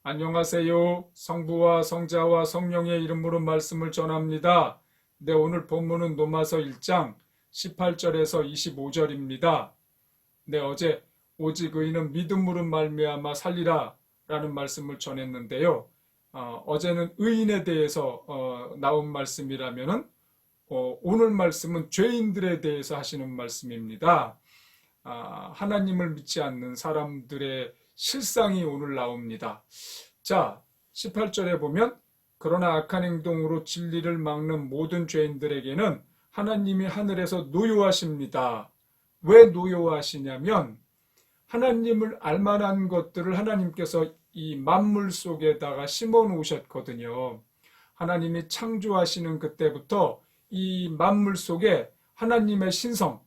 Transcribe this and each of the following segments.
안녕하세요. 성부와 성자와 성령의 이름으로 말씀을 전합니다. 네, 오늘 본문은 로마서 1장 18절에서 25절입니다. 네, 어제 오직 의인은 믿음으로 말미암아 살리라 라는 말씀을 전했는데요. 어제는 의인에 대해서 나온 말씀이라면은 오늘 말씀은 죄인들에 대해서 하시는 말씀입니다. 하나님을 믿지 않는 사람들의 실상이 오늘 나옵니다. 자, 18절에 보면 그러나 악한 행동으로 진리를 막는 모든 죄인들에게는 하나님이 하늘에서 노여하십니다. 왜 노여하시냐면 하나님을 알만한 것들을 하나님께서 이 만물 속에다가 심어 놓으셨거든요. 하나님이 창조하시는 그때부터 이 만물 속에 하나님의 신성,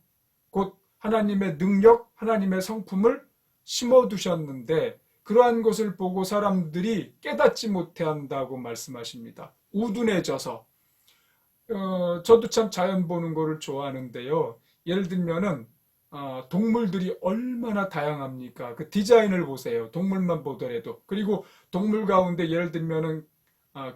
곧 하나님의 능력, 하나님의 성품을 심어두셨는데 그러한 것을 보고 사람들이 깨닫지 못한다고 말씀하십니다. 우둔해져서. 저도 참 자연 보는 거를 좋아하는데요. 예를 들면은 동물들이 얼마나 다양합니까? 그 디자인을 보세요. 동물만 보더라도. 그리고 동물 가운데 예를 들면은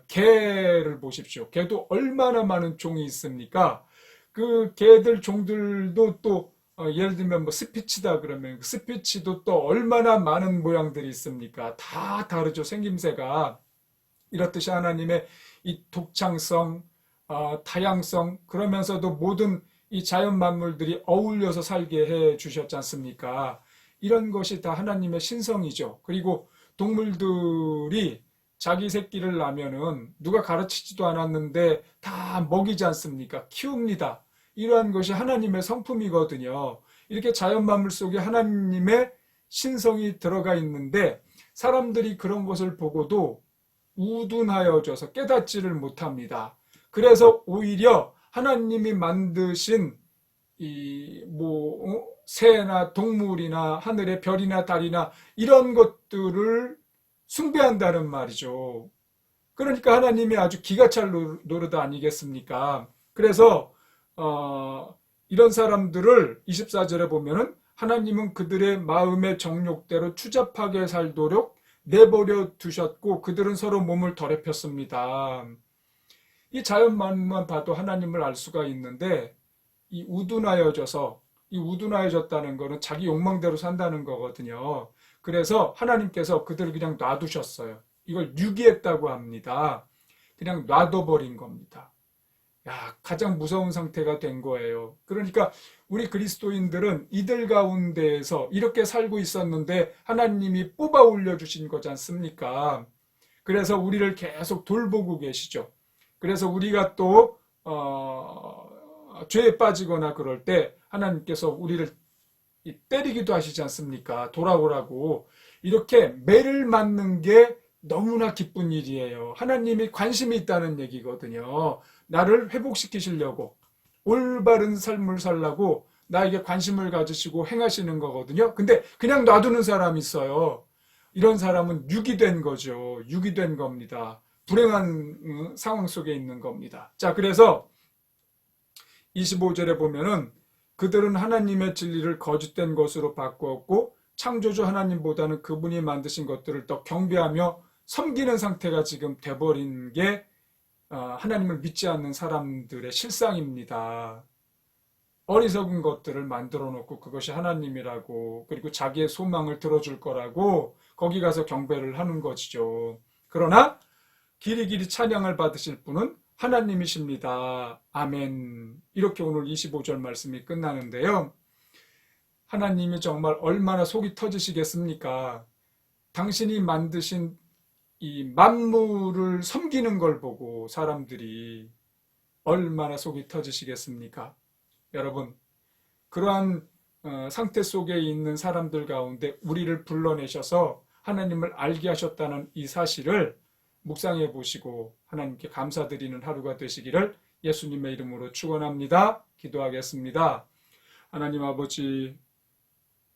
개를 보십시오. 개도 얼마나 많은 종이 있습니까? 그 개들 종들도 또 예를 들면 뭐 스피치다 그러면 스피치도 또 얼마나 많은 모양들이 있습니까? 다 다르죠. 생김새가. 이렇듯이 하나님의 이 독창성, 다양성, 그러면서도 모든 이 자연 만물들이 어울려서 살게 해 주셨지 않습니까? 이런 것이 다 하나님의 신성이죠. 그리고 동물들이 자기 새끼를 낳으면은 누가 가르치지도 않았는데 다 먹이지 않습니까? 키웁니다. 이러한 것이 하나님의 성품이거든요. 이렇게 자연 만물 속에 하나님의 신성이 들어가 있는데 사람들이 그런 것을 보고도 우둔하여져서 깨닫지를 못합니다. 그래서 오히려 하나님이 만드신 새나 동물이나 하늘의 별이나 달이나 이런 것들을 숭배한다는 말이죠. 그러니까 하나님이 아주 기가 찰 노릇 아니겠습니까? 그래서 이런 사람들을 24절에 보면은 하나님은 그들의 마음의 정욕대로 추잡하게 살도록 내버려 두셨고 그들은 서로 몸을 더럽혔습니다. 이 자연만만 봐도 하나님을 알 수가 있는데 이 우둔하여졌다는 것은 자기 욕망대로 산다는 거거든요. 그래서 하나님께서 그들을 그냥 놔두셨어요. 이걸 유기했다고 합니다. 그냥 놔둬버린 겁니다. 가장 무서운 상태가 된 거예요. 그러니까 우리 그리스도인들은 이들 가운데에서 이렇게 살고 있었는데 하나님이 뽑아 올려주신 거지 않습니까? 그래서 우리를 계속 돌보고 계시죠. 그래서 우리가 또 죄에 빠지거나 그럴 때 하나님께서 우리를 때리기도 하시지 않습니까? 돌아오라고. 이렇게 매를 맞는 게 너무나 기쁜 일이에요. 하나님이 관심이 있다는 얘기거든요. 나를 회복시키시려고 올바른 삶을 살라고 나에게 관심을 가지시고 행하시는 거거든요. 근데 그냥 놔두는 사람이 있어요. 이런 사람은 유기된 거죠. 유기된 겁니다. 불행한 상황 속에 있는 겁니다. 자, 그래서 25절에 보면은 그들은 하나님의 진리를 거짓된 것으로 바꾸었고 창조주 하나님보다는 그분이 만드신 것들을 더 경배하며 섬기는 상태가 지금 돼버린 게 하나님을 믿지 않는 사람들의 실상입니다. 어리석은 것들을 만들어 놓고 그것이 하나님이라고 그리고 자기의 소망을 들어줄 거라고 거기 가서 경배를 하는 것이죠. 그러나 길이길이 찬양을 받으실 분은 하나님이십니다. 아멘. 이렇게 오늘 25절 말씀이 끝나는데요. 하나님이 정말 얼마나 속이 터지시겠습니까? 당신이 만드신 이 만물을 섬기는 걸 보고 사람들이 얼마나 속이 터지시겠습니까? 여러분, 그러한 상태 속에 있는 사람들 가운데 우리를 불러내셔서 하나님을 알게 하셨다는 이 사실을 묵상해 보시고 하나님께 감사드리는 하루가 되시기를 예수님의 이름으로 축원합니다. 기도하겠습니다. 하나님 아버지,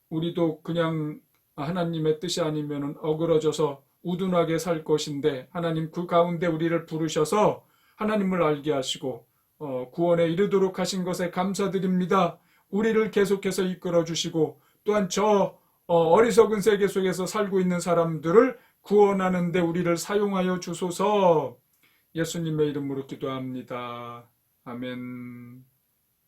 우리도 그냥 하나님의 뜻이 아니면 어그러져서 우둔하게 살 것인데 하나님 그 가운데 우리를 부르셔서 하나님을 알게 하시고 구원에 이르도록 하신 것에 감사드립니다. 우리를 계속해서 이끌어 주시고 또한 저 어리석은 세계 속에서 살고 있는 사람들을 구원하는데 우리를 사용하여 주소서. 예수님의 이름으로 기도합니다. 아멘.